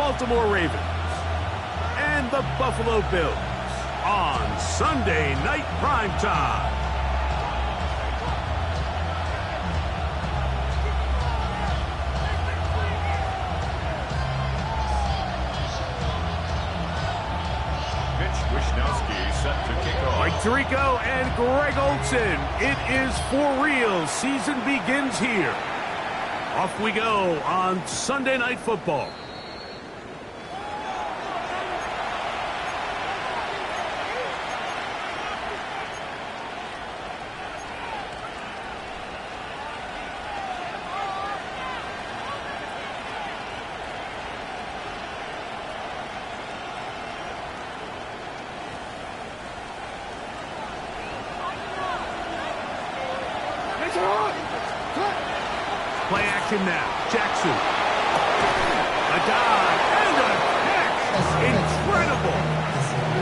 Baltimore Ravens and the Buffalo Bills on Sunday Night Primetime. Set to kick off. Mike Tirico and Greg Olsen. It is for real. Season begins here. Off we go on Sunday Night Football. Play action now. Jackson. A dive and a catch. Incredible.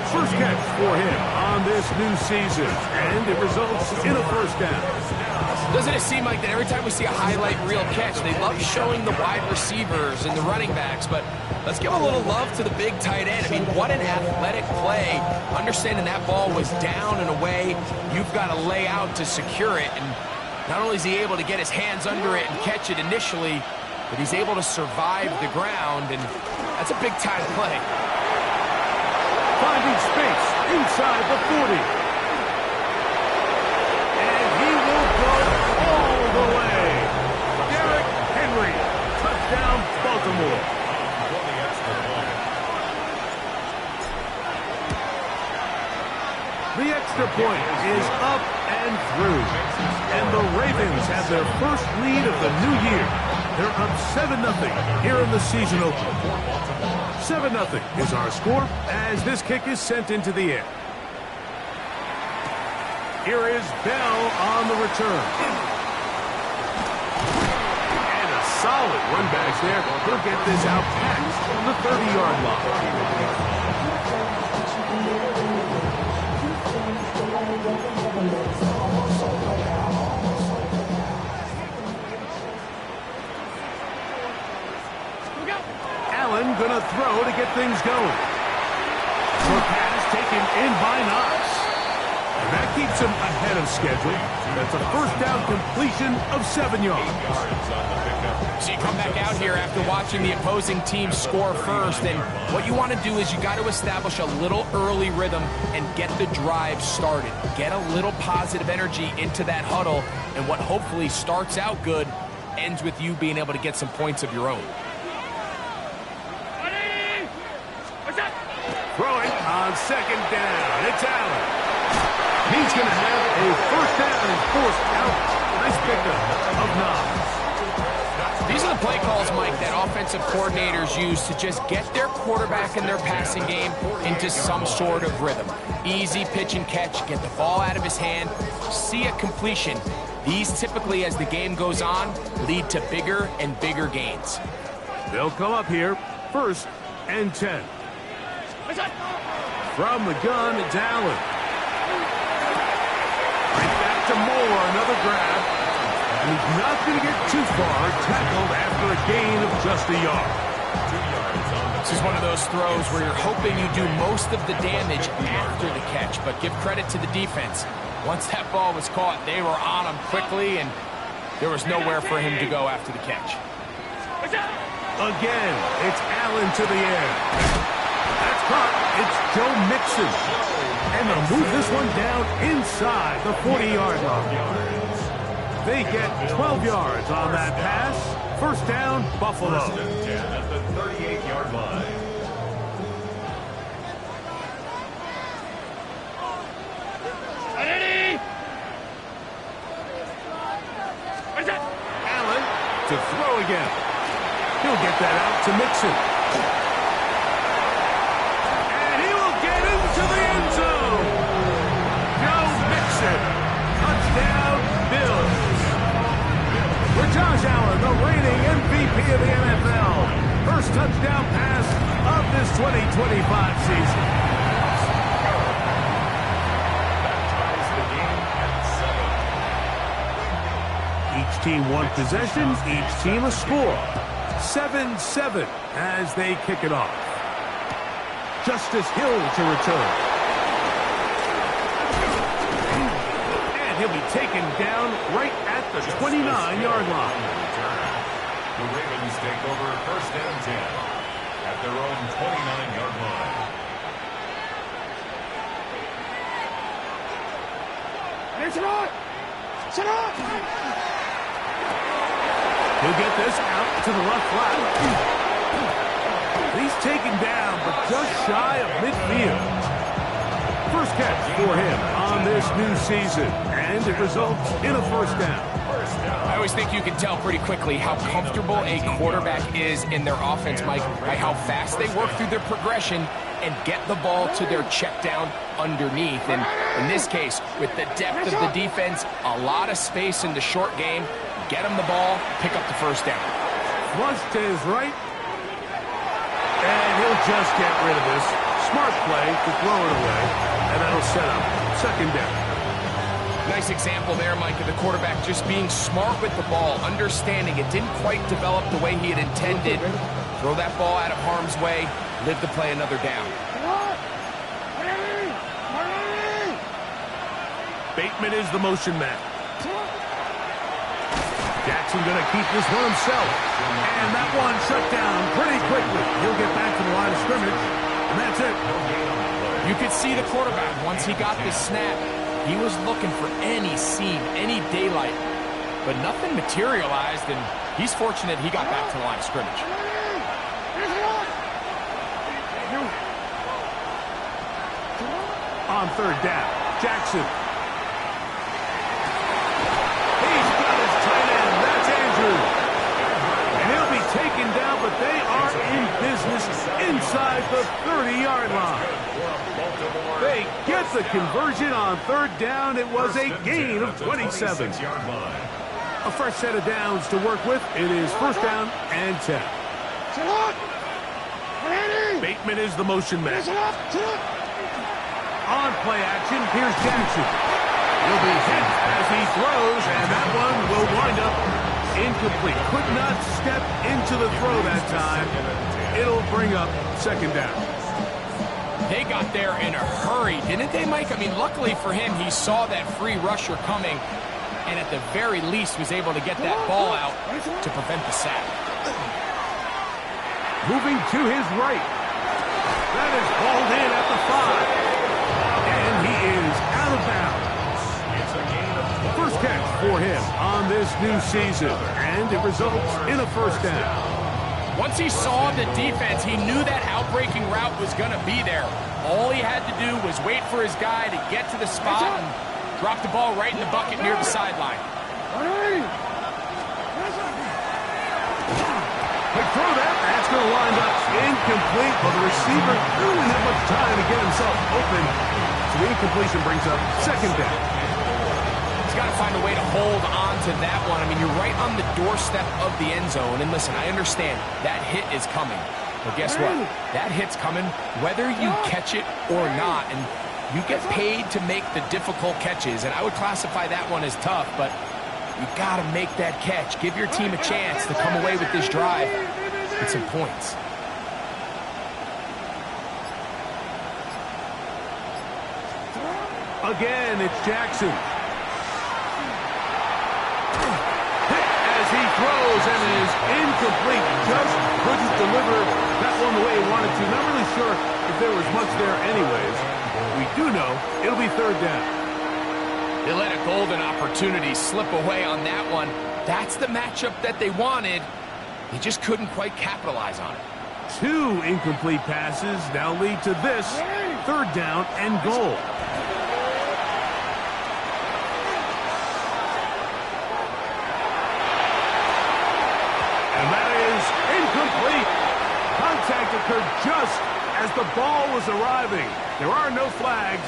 First catch for him on this new season. And it results in a first down. Doesn't it seem like that every time we see a highlight reel catch, they love showing the wide receivers and the running backs, but let's give a little love to the big tight end. I mean, what an athletic play. Understanding that ball was down and away, you've got to lay out to secure it, and not only is he able to get his hands under it and catch it initially, but he's able to survive the ground, and that's a big-time play. Finding space inside the 40. And he will go all the way. Derrick Henry, touchdown, Baltimore. The extra point is up and through. And the Ravens have their first lead of the new year. They're up 7-0 here in the season opener. 7-0 is our score as this kick is sent into the air. Here is Bell on the return. And a solid run back there. He'll get this out past the 30-yard line. Allen gonna throw to get things going. Short pass taken in by Knox. And that keeps him ahead of schedule. That's a first down completion of 7 yards. So you come back out here after watching the opposing team score first, and what you want to do is you got to establish a little early rhythm and get the drive started. Get a little positive energy into that huddle, and what hopefully starts out good ends with you being able to get some points of your own. Throwing on second down. It's Allen. He's going to have a first down and forced out. Nice pickup of Knox. These are the play calls, Mike, that offensive coordinators use to just get their quarterback and their passing game into some sort of rhythm. Easy pitch and catch, get the ball out of his hand, see a completion. These typically, as the game goes on, lead to bigger and bigger gains. They'll come up here, 1st and 10. From the gun, it's Allen. Right back to Moore, another grab. And he's not going to get too far, tackled after a gain of just a yard. This is one of those throws where you're hoping you do most of the damage after the catch, but give credit to the defense. Once that ball was caught, they were on him quickly, and there was nowhere for him to go after the catch. Again, it's Allen to the air. That's caught. It's Joe Mixon. And they'll move this one down inside the 40-yard line. They get 12 yards on that pass. First down, Buffalo. First and 10 at the 38-yard line. Allen to throw again. He'll get that out to Mixon. And he will get into the end zone. Joe Mixon. Touchdown, Bills. For Josh Allen, the reigning MVP of the NFL. First touchdown pass of this 2025 season. Each team one possession, each team a score. 7-7 as they kick it off. Justice Hill to return. And he'll be taken down right at the 29-yard line. The Ravens take over first and 10 at their own 29-yard line. He'll get this out to the left flat. He's taken down, but just shy of midfield. First catch for him on this new season, and it results in a first down. I always think you can tell pretty quickly how comfortable a quarterback is in their offense, Mike, by how fast they work through their progression and get the ball to their check down underneath. And in this case, with the depth of the defense, a lot of space in the short game, get him the ball, pick up the first down. Flush to his right. And he'll just get rid of this. Smart play to throw it away. And that'll set up second down. Nice example there, Mike, of the quarterback just being smart with the ball, understanding it didn't quite develop the way he had intended. Throw that ball out of harm's way, live to play another down. Bateman is the motion man. Jackson going to keep this one himself. And that one shut down pretty quickly. He'll get back to the line of scrimmage, and that's it. You could see the quarterback, once he got the snap, he was looking for any seam, any daylight, but nothing materialized, and he's fortunate he got back to the line of scrimmage. On third down, Jackson. He's got his tight end. That's Andrews. And he'll be taken down, but they are in business inside the 30-yard line. They get the conversion on third down. It was a gain of 27. A fresh set of downs to work with. It is first down and 10. Bateman is the motion man. On play action, here's Jackson. He'll be hit as he throws, and that one will wind up incomplete. Could not step into the throw that time. It'll bring up second down. They got there in a hurry, didn't they, Mike? I mean, luckily for him, he saw that free rusher coming, and at the very least was able to get that ball out to prevent the sack. Moving to his right. That is hauled in at the 5. And he is out of bounds. First catch for him on this new season, and it results in a first down. Once he saw the defense, he knew that outbreaking route was going to be there. All he had to do was wait for his guy to get to the spot and drop the ball right in the bucket near the sideline. They throw that. That's going to wind up incomplete, but the receiver didn't have much time to get himself open. So the incompletion brings up second down. He's got to find a way to hold on to that one. I mean, you're right on the doorstep of the end zone. And listen, I understand that hit is coming. But guess what? That hit's coming whether you catch it or not. And you get paid to make the difficult catches. And I would classify that one as tough, but you got to make that catch. Give your team a chance to come away with this drive with some points. Again, it's Jackson. Hit as he throws and is incomplete. Just couldn't deliver that one the way he wanted to. Not really sure if there was much there anyways. We do know it'll be third down. They let a golden opportunity slip away on that one. That's the matchup that they wanted. They just couldn't quite capitalize on it. 2 incomplete passes now lead to this third down and goal. And that is incomplete. Contact occurred just as the ball was arriving. There are no flags.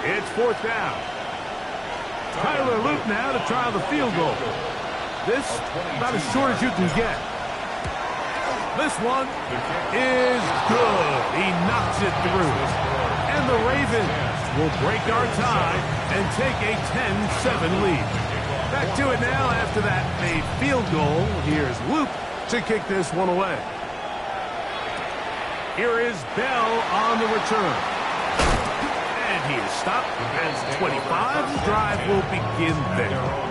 It's fourth down. Tyler Luke now to try the field goal. This about as short as you can get. This one is good. He knocks it through. And the Ravens will break our tie and take a 10-7 lead. Back to it now after that made field goal. Here's Luke to kick this one away. Here is Bell on the return. And he is stopped at 25. The drive will begin there.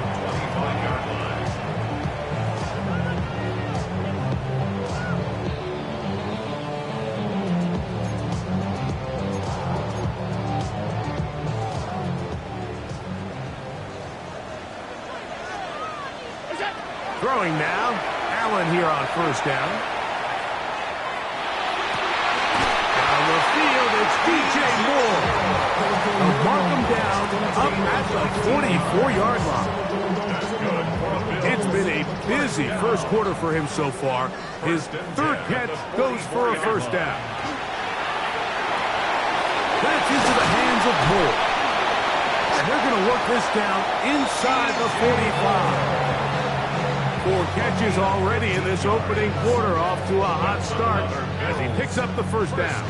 Throwing now. Allen here on first down. Down the field, it's DJ Moore. They'll mark him down up at the 44-yard line. It's been a busy first quarter for him so far. His third catch goes for a first down. That's into the hands of Moore. And they're going to work this down inside the 45. 4 catches already in this opening quarter, off to a hot start as he picks up the first down.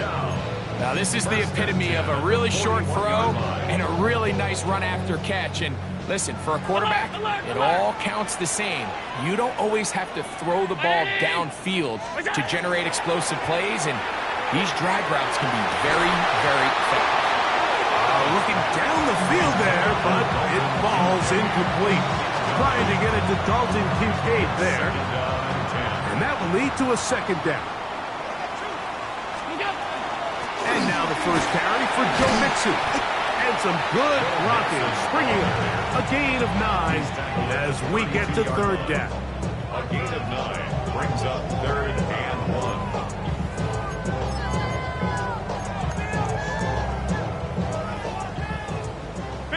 Now this is the epitome of a really short throw and a really nice run after catch. And listen, for a quarterback, it all counts the same. You don't always have to throw the ball downfield to generate explosive plays, and these drag routes can be very, very effective. Looking down the field there, but it falls incomplete. Trying to get it to Dalton Kincaid there. And that will lead to a second down. And now the first carry for Joe Mixon. And some good blocking, springing up. A gain of 9 as we get to third down. A gain of 9 brings up 3rd and 1.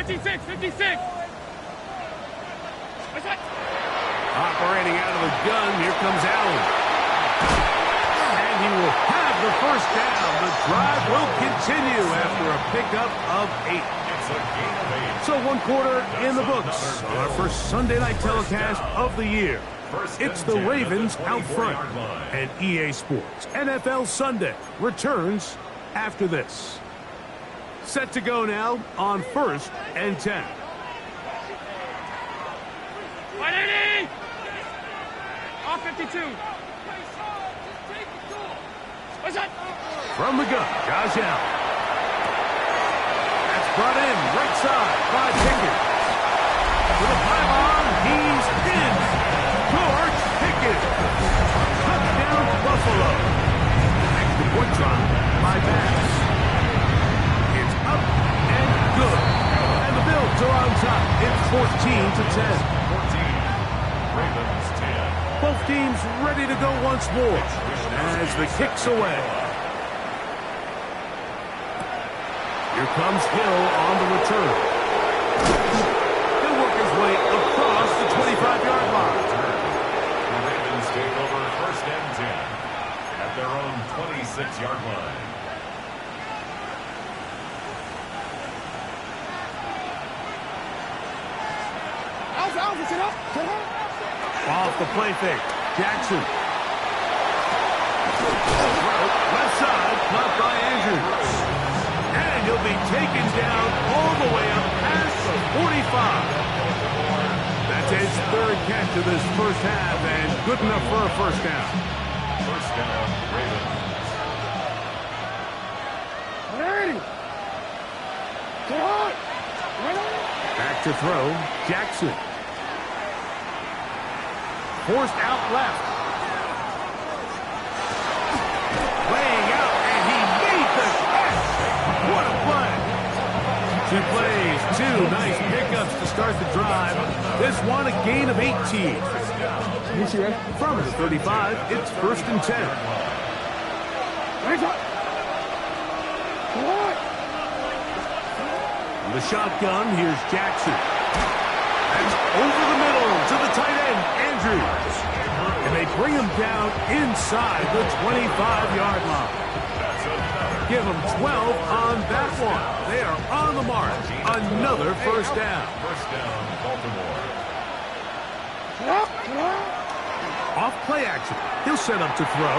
56. Operating out of the gun, here comes Allen. And he will have the first down. The drive will continue after a pickup of 8. It's a gain of 8. So 1 quarter in the books on our first Sunday night telecast of the year. It's the Ravens out front. And EA Sports NFL Sunday returns after this. Set to go now on 1st and 10. 180! All 52. What's that? From the gun, Josh Allen. That's brought in right side by Pickens. To the pylon, he's in. George Pickens. Touchdown, Buffalo. Extra point try by Bass. It's up and good. And the Bills are on top. It's 14-10. 14. Ravens 10. Both teams ready to go once more as the kick's away. Here comes Hill on the return. He'll work his way across the 25-yard line. The Ravens take over 1st and 10 at their own 26-yard line. Off the play fake. Jackson. Left side, caught by Andrews. And he'll be taken down all the way up past the 45. That's his 3rd catch of this first half, and good enough for a first down. First down, Ravens. Back to throw, Jackson. Forced out left. Laying out, and he made the catch. What a play. 2 plays, 2 nice pickups to start the drive. This one, a gain of 18. From the 35, it's 1st and 10. The shotgun, here's Jackson. That's over the middle to the tight end, Andrews. And they bring him down inside the 25-yard line. Give them 12 on that one. They are on the mark. Another first down. First down, Baltimore. Off play action. He'll set up to throw.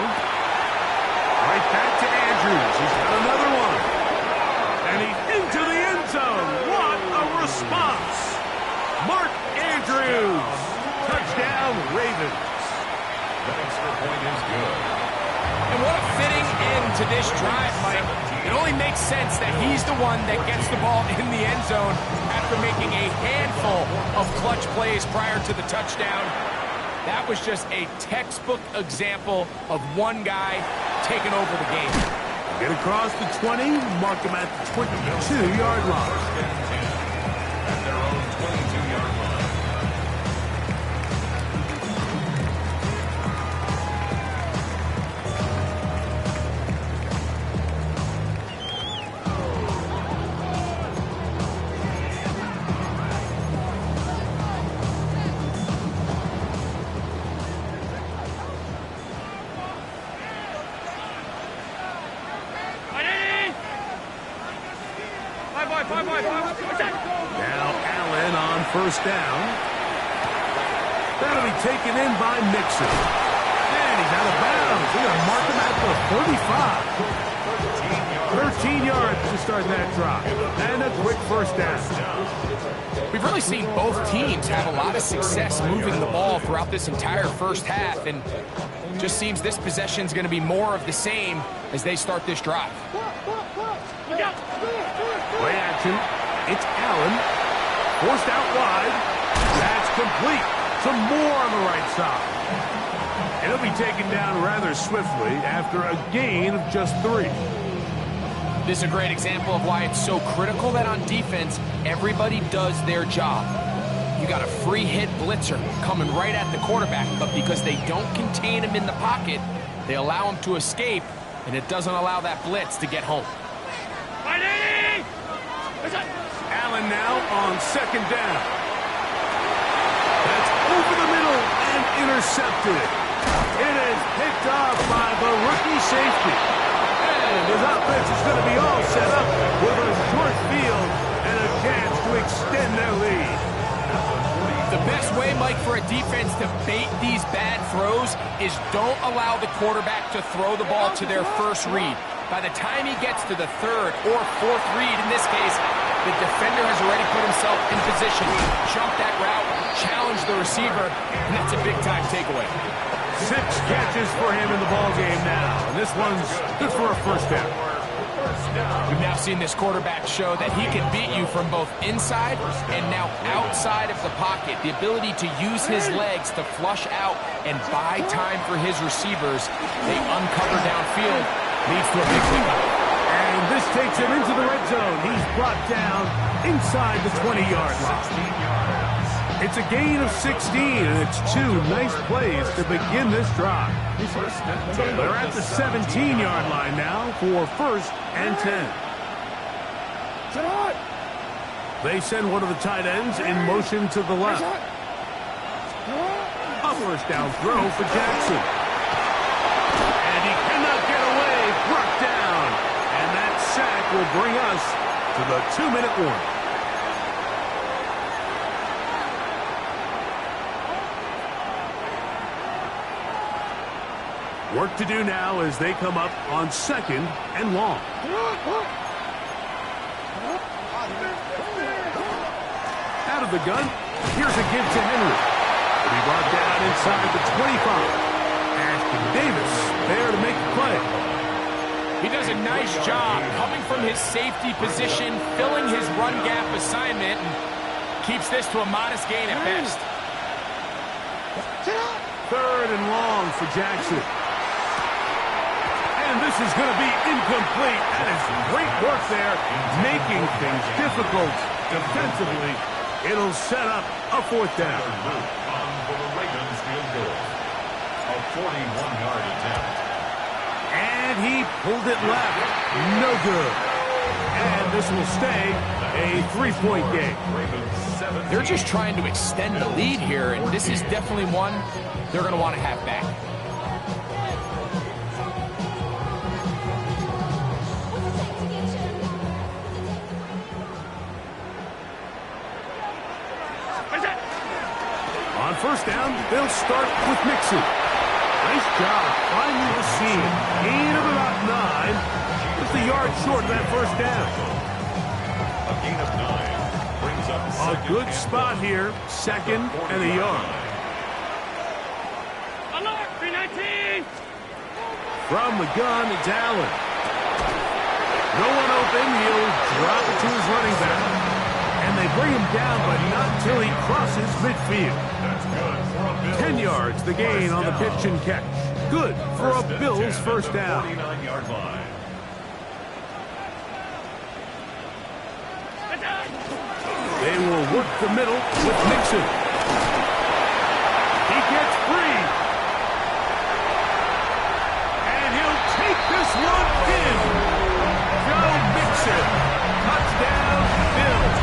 Right back to Andrews. He's got another one. And he's into the end zone. What a response. Mark Andrews. Touchdown, Ravens. That extra point is good. And what a fitting end to this drive, Mike. It only makes sense that he's the one that gets the ball in the end zone after making a handful of clutch plays prior to the touchdown. That was just a textbook example of one guy taking over the game. Get across the 20, mark him at the 22-yard line. First and 10 at their own 22-yard line. Now Allen on first down. That'll be taken in by Mixon. And he's out of bounds. We're going to mark him at the 35. 13 yards to start that drive. And a quick first down. We've really seen both teams have a lot of success moving the ball throughout this entire first half, and just seems this possession is going to be more of the same as they start this drive. Play action. It's Allen. Forced out wide. That's complete. Some more on the right side. And he'll be taken down rather swiftly after a gain of just 3. This is a great example of why it's so critical that on defense, everybody does their job. You got a free hit blitzer coming right at the quarterback, but because they don't contain him in the pocket, they allow him to escape, and it doesn't allow that blitz to get home. Allen now on second down. That's over the middle and intercepted. It is picked off by the rookie safety. And his offense is going to be all set up with a short field and a chance to extend their lead. The best way, Mike, for a defense to bait these bad throws is don't allow the quarterback to throw the ball to their first read. By the time he gets to the third or fourth read, in this case, the defender has already put himself in position, jumped that route, challenged the receiver, and that's a big-time takeaway. 6 catches for him in the ballgame now, and this one's good for a first down. We've now seen this quarterback show that he can beat you from both inside and now outside of the pocket. The ability to use his legs to flush out and buy time for his receivers. They uncover downfield, leads to a big pickup. And this takes him into the red zone. He's brought down inside the 20-yard line. It's a gain of 16, and it's 2 nice plays to begin this drive. They're at the 17-yard line now for first and 10. They send one of the tight ends in motion to the left. A first down throw for Jackson. And he cannot get away, brought down. And that sack will bring us to the 2-minute warning. Work to do now as they come up on second and long. Out of the gun, here's a give to Henry. He'll be brought down inside the 25. Ashton Davis there to make the play. He does a nice job coming from his safety position, filling his run gap assignment, and keeps this to a modest gain at best. Third and long for Jackson. And this is going to be incomplete. That is great work there, making things difficult defensively. It'll set up a fourth down. On for the Ravens field goal. A 41-yard attempt. And he pulled it left. No good. And this will stay a 3-point game. They're just trying to extend the lead here, and this is definitely one they're going to want to have back. On first down, they'll start with Mixon. Nice job finding the seam. Gain of about 9. Just a yard short of that first down. A gain of 9 brings up A good spot here. Second and a yard. Alert, 390. 19! From the gun, it's Allen. No one open. He'll drop it to his running back. And they bring him down, but not till he crosses midfield. That's good for a Bills. 10 yards the gain on the pitch and catch. Good for a Bills first down. 49-yard line. They will work the middle with Mixon. He gets free. And he'll take this one in. Joe Mixon. Touchdown, Bills.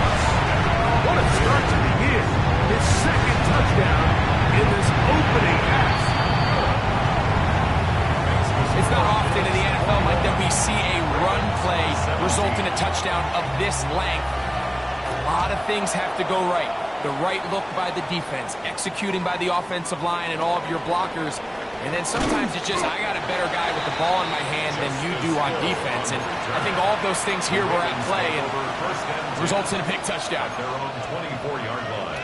What a start to the year. His second touchdown in this opening half. It's not often in the NFL, Mike, that we see a run play result in a touchdown of this length. A lot of things have to go right. The right look by the defense, executing by the offensive line and all of your blockers. And then sometimes it's just, I got a better guy with the ball in my hand than you do on defense. And I think all of those things here were at play and results in a big touchdown. Their own 24-yard line.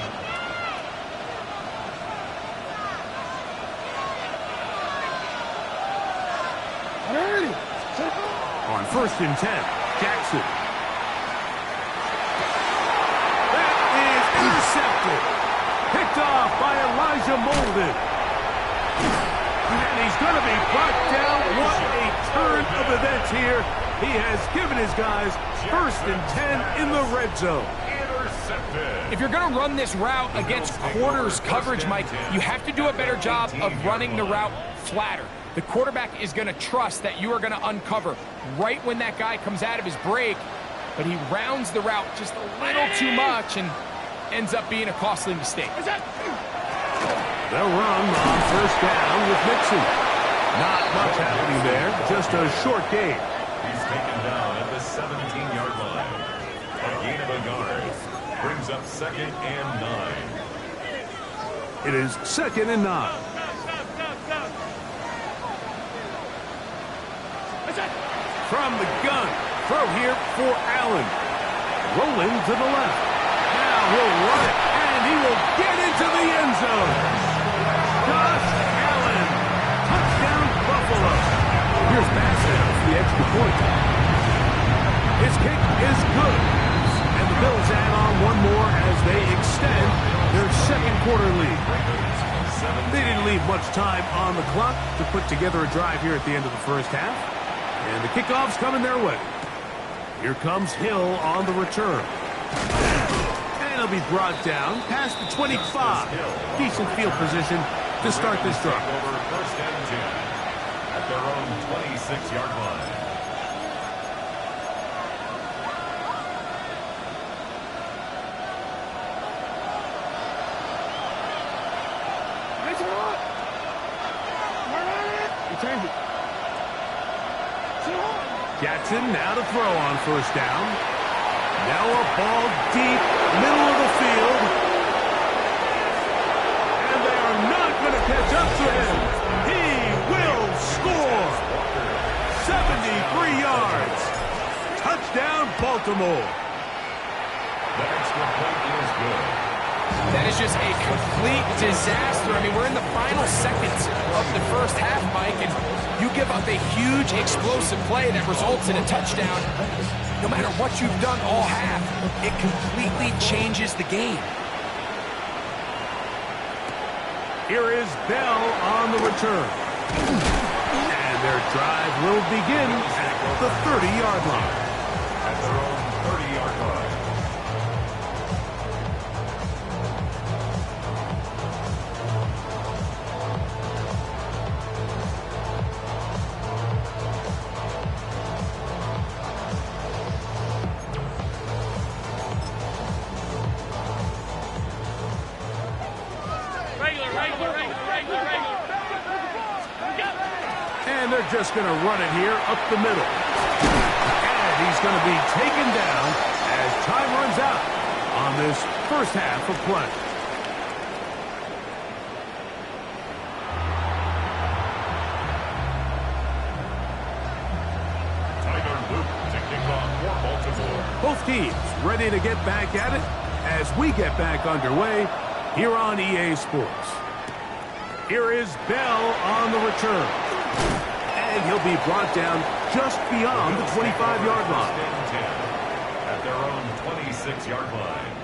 On 1st and 10, Jackson. Intercepted. Picked off by Elijah Molden. And he's going to be brought down. What a turn of events here. He has given his guys 1st and 10 in the red zone. Intercepted. If you're going to run this route against quarters coverage, Mike, you have to do a better job of running the route flatter. The quarterback is going to trust that you are going to uncover right when that guy comes out of his break, but he rounds the route just a little too much and ends up being a costly mistake. They'll run on 1st down with Mixon. Not much happening there, just a short gain. He's taken down at the 17-yard line. A gain of a yard. Brings up 2nd and 9. It is 2nd and 9. From the gun, throw here for Allen. Rolling to the left. Now he'll run it, and he will get into the end zone. Josh Allen, touchdown Buffalo. Here's Bassett for the extra point. His kick is good. And the Bills add on one more as they extend their second quarter lead. They didn't leave much time on the clock to put together a drive here at the end of the first half. And the kickoff's coming their way. Here comes Hill on the return. And he'll be brought down past the 25. Decent field position to start this drive. Over 1st and 10 at their own 26-yard line. Jackson now to throw on 1st down. Now a ball deep, middle of the field. And they are not going to catch up to him. He will score. 73 yards. Touchdown, Baltimore. That extra point is good. That is just a complete disaster. I mean, we're in the final seconds of the first half, Mike, and you give up a huge explosive play that results in a touchdown. No matter what you've done all half, it completely changes the game. Here is Bell on the return. And their drive will begin at the 30-yard line. At their own 30-yard line. And they're just going to run it here up the middle. And he's going to be taken down as time runs out on this first half of play. Tyler Luke to kick off for Baltimore. Both teams ready to get back at it as we get back underway here on EA Sports. Here is Bell on the return. And he'll be brought down just beyond the 25-yard line. At their own 26-yard line.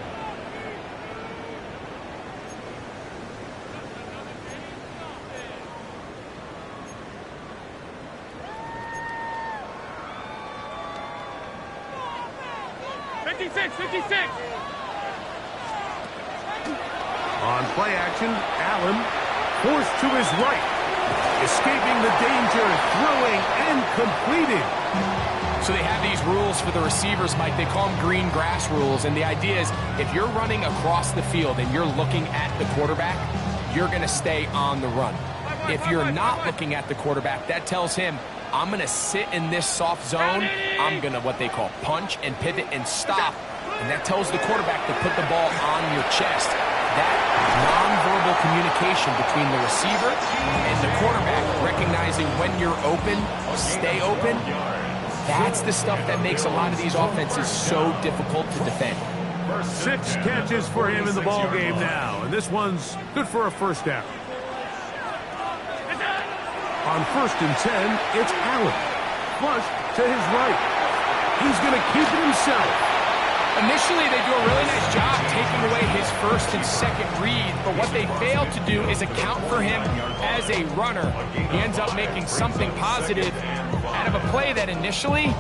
On play action, Allen forced to his right. Escaping the danger, throwing and completing. So they have these rules for the receivers, Mike. They call them green grass rules. And the idea is if you're running across the field and you're looking at the quarterback, you're going to stay on the run. If you're not looking at the quarterback, that tells him, I'm going to sit in this soft zone. I'm going to what they call punch and pivot and stop. And that tells the quarterback to put the ball on your chest. That nonverbal communication between the receiver and the quarterback, recognizing when you're open, stay open, that's the stuff that makes a lot of these offenses so difficult to defend. 6 catches for him in the ball game now, and this one's good for a first down. On 1st and 10, it's Allen. Flush to his right. He's going to keep it himself. Initially, they do a really nice job taking away his first and second read, but what they fail to do is account for him as a runner. He ends up making something positive out of a play that initially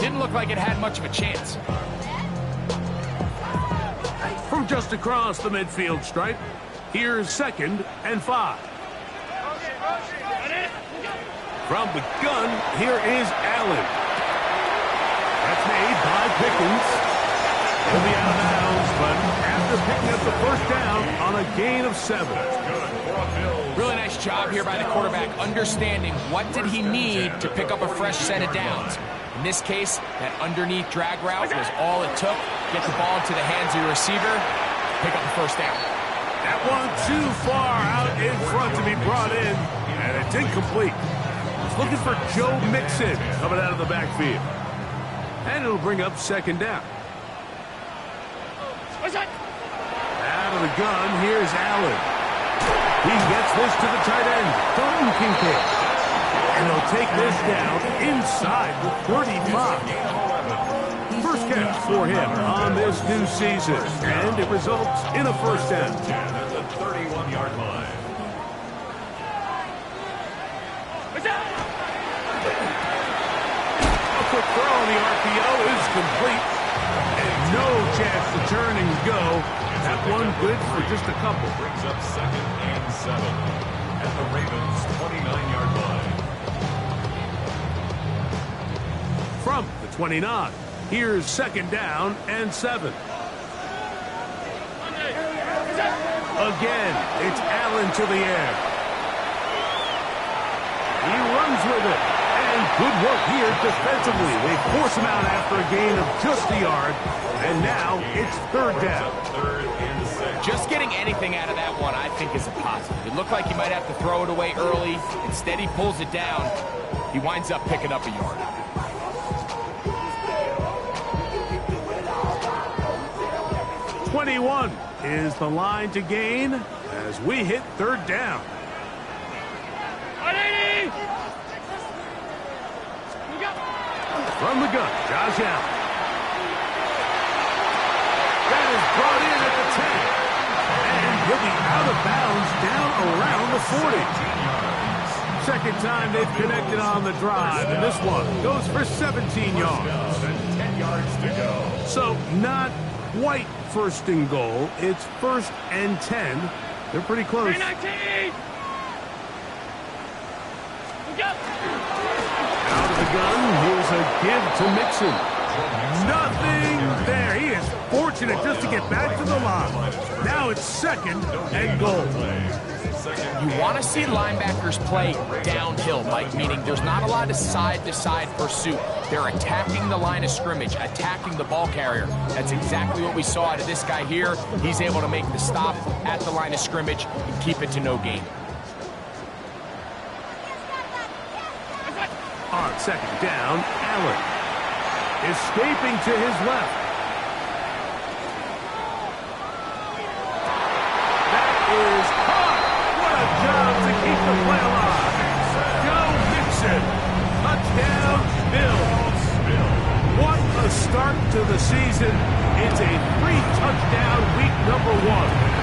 didn't look like it had much of a chance. From just across the midfield stripe, here's 2nd and 5. From the gun, here is Allen. That's made by Pickens. He'll be out of bounds, but after picking up the first down on a gain of 7. Really nice job here by the quarterback, understanding what did he need to pick up a fresh set of downs. In this case, that underneath drag route was all it took. Get the ball into the hands of your receiver, pick up the first down. That one too far out in front to be brought in, and it's incomplete. He's looking for Joe Mixon coming out of the backfield. And it'll bring up 2nd down. Out of the gun, here's Allen. He gets this to the tight end, Dalton Kincaid. And he'll take this down inside the 35. First catch for him on this new season, and it results in a first down. At the 31-yard line. A quick throw on the RPO is complete. And no chance to turn and go. That one good for just a couple. Brings up 2nd and 7 at the Ravens' 29-yard line. From the 29, here's 2nd down and 7. Again, it's Allen to the air. He runs with it. And good work here defensively. They force him out after a gain of just a yard. And now it's 3rd down. 3rd and 6. Just getting anything out of that one, I think, is a positive. It looked like he might have to throw it away early. Instead, he pulls it down. He winds up picking up a yard. "21 is the line to gain as we hit 3rd down. From the gun, Josh Allen. That is brought in at the 10. And he'll be out of bounds down around the 40. Second time they've connected on the drive, and this one goes for 17 yards. 10 yards to go. So not quite 1st and goal. It's 1st and 10. They're pretty close. 19. Out of the gun, here's a give to Mixon. Nothing there. He is fortunate just to get back to the line. Now it's 2nd and goal. You want to see linebackers play downhill, Mike, meaning there's not a lot of side-to-side pursuit. They're attacking the line of scrimmage, attacking the ball carrier. That's exactly what we saw out of this guy here. He's able to make the stop at the line of scrimmage and keep it to no gain. On 2nd down, Allen. Escaping to his left. That is caught. What a job to the play alive. Joe Mixon. Touchdown, Bills. What a start to the season. It's a 3-touchdown week number 1.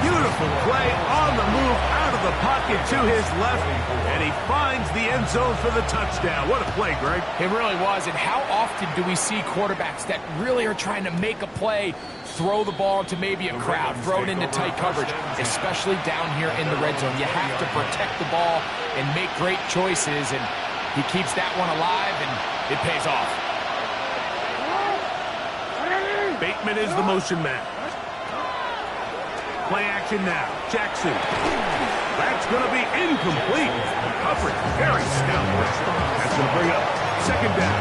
Beautiful play on the move out of the pocket to his left, and he finds the end zone for the touchdown. What a play, Greg. It really was, and how often do we see quarterbacks that really are trying to make a play, throw the ball into maybe a crowd, throw it into tight coverage, especially down here in the red zone. You have to protect the ball and make great choices, and he keeps that one alive, and it pays off. Bateman is the motion man. Play action now. Jackson. That's going to be incomplete. Coverage very stout. That's going to bring up second down.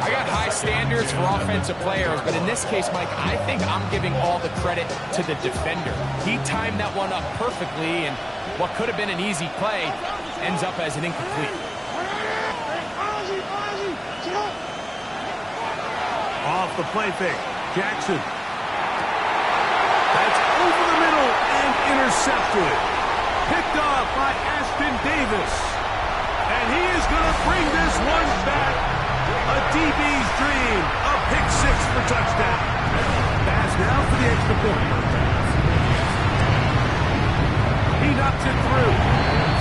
I got high standards for offensive players, but in this case, Mike, I think I'm giving all the credit to the defender. He timed that one up perfectly, and what could have been an easy play ends up as an incomplete. Off the play fake. Jackson. That's over the middle and intercepted. Picked off by Ashtyn Davis. And he is going to bring this one back. A DB's dream. A pick 6 for touchdown. Pass now for the extra point. He knocks it through.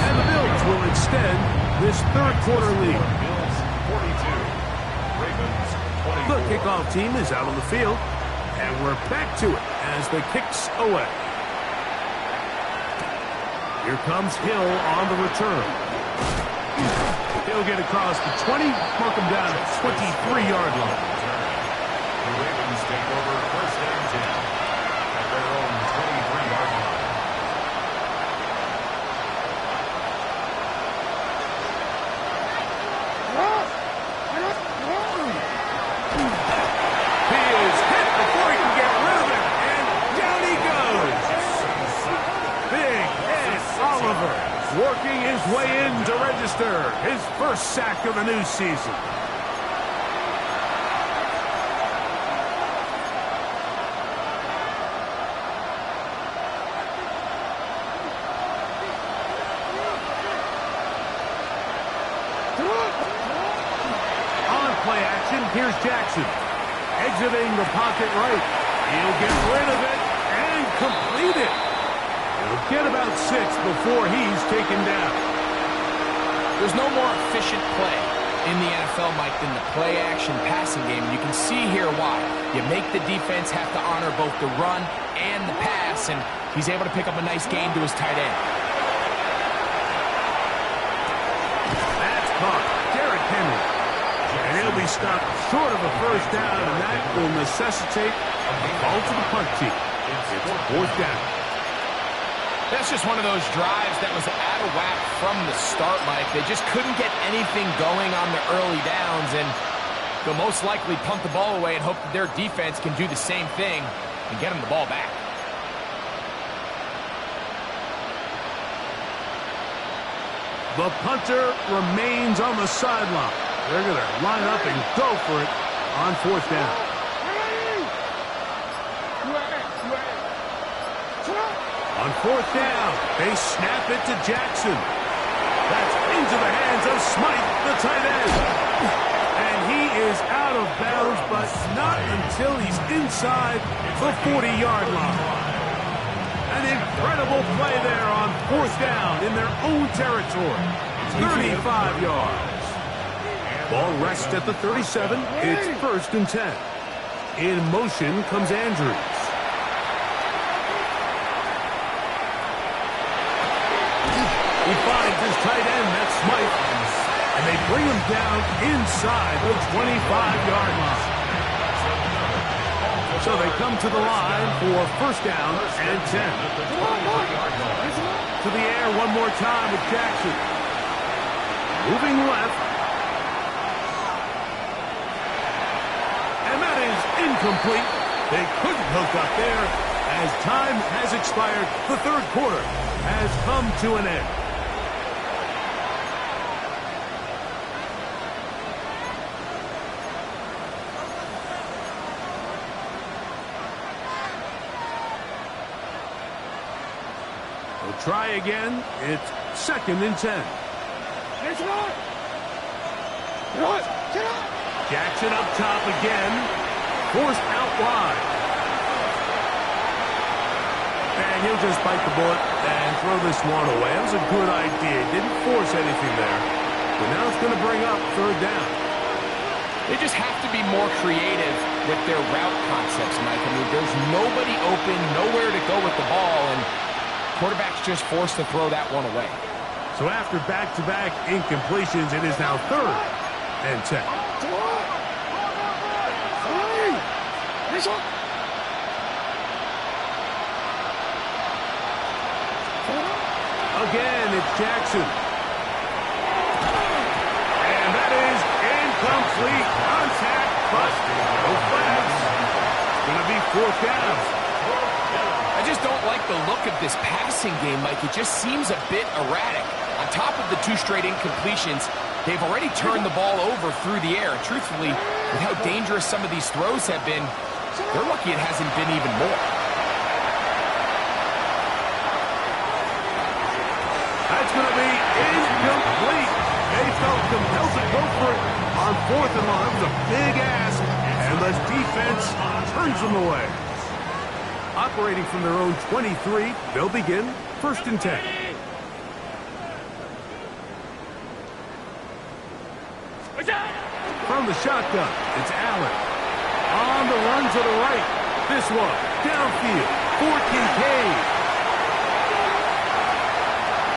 And the Bills will extend this third quarter lead. Bills 42. Ravens 24. The kickoff team is out on the field. And we're back to it as the kick's away. Here comes Hill on the return. He'll get across the 20, mark him down at 23-yard line. The Ravens take over first and 10 at their own 23-yard line. He is hit before he can get rid of it, and down he goes. Big Ed Oliver working his way in to register his first sack of the new season. On play action, here's Jackson. Exiting the pocket right. He'll get rid of it and complete it. He'll get about 6 before he's taken down. There's no more efficient play in the NFL, Mike, than the play-action passing game. You can see here why. You make the defense have to honor both the run and the pass, and he's able to pick up a nice gain to his tight end. That's caught. Derrick Henry. And he'll be stopped short of a first down, and that will necessitate a call to the punt team. It's fourth down. That's just one of those drives that was out of whack from the start, Mike. They just couldn't get anything going on the early downs, and they'll most likely punt the ball away and hope that their defense can do the same thing and get them the ball back. The punter remains on the sideline. They're going to line up and go for it on fourth down. On fourth down, they snap it to Jackson. That's into the hands of Smythe, the tight end. And he is out of bounds, but not until he's inside the 40-yard line. An incredible play there on fourth down in their own territory. 35 yards. Ball rests at the 37. It's first and 10. In motion comes Andrews. He finds his tight end, that's Smythe. And they bring him down inside the 25-yard line. So they come to the line for first down and 10. To the air one more time with Jackson. Moving left. And that is incomplete. They couldn't hook up there as time has expired. The third quarter has come to an end. They'll try again. It's 2nd and 10. Jackson up top again. Forced out wide. And he'll just bite the bullet and throw this one away. That was a good idea. Didn't force anything there. But now it's going to bring up 3rd down. They just have to be more creative with their route concepts, Mike. I mean, there's nobody open, nowhere to go with the ball, and quarterback's just forced to throw that one away. So after back-to-back incompletions, it is now 3rd and 10. Again, it's Jackson. And that is incomplete. Contact, but no flags. It's going to be 4th down. I just don't like the look of this passing game, Mike. It just seems a bit erratic. On top of the 2 straight incompletions, they've already turned the ball over through the air. And truthfully, with how dangerous some of these throws have been, they're lucky it hasn't been even more. That's going to be incomplete. They felt compelled to go for it on 4th and long. It was a big ask, and the defense turns them away. Operating from their own 23, they'll begin 1st and 10. From the shotgun, it's Allen. On the run to the right. This one, downfield, for Kincaid.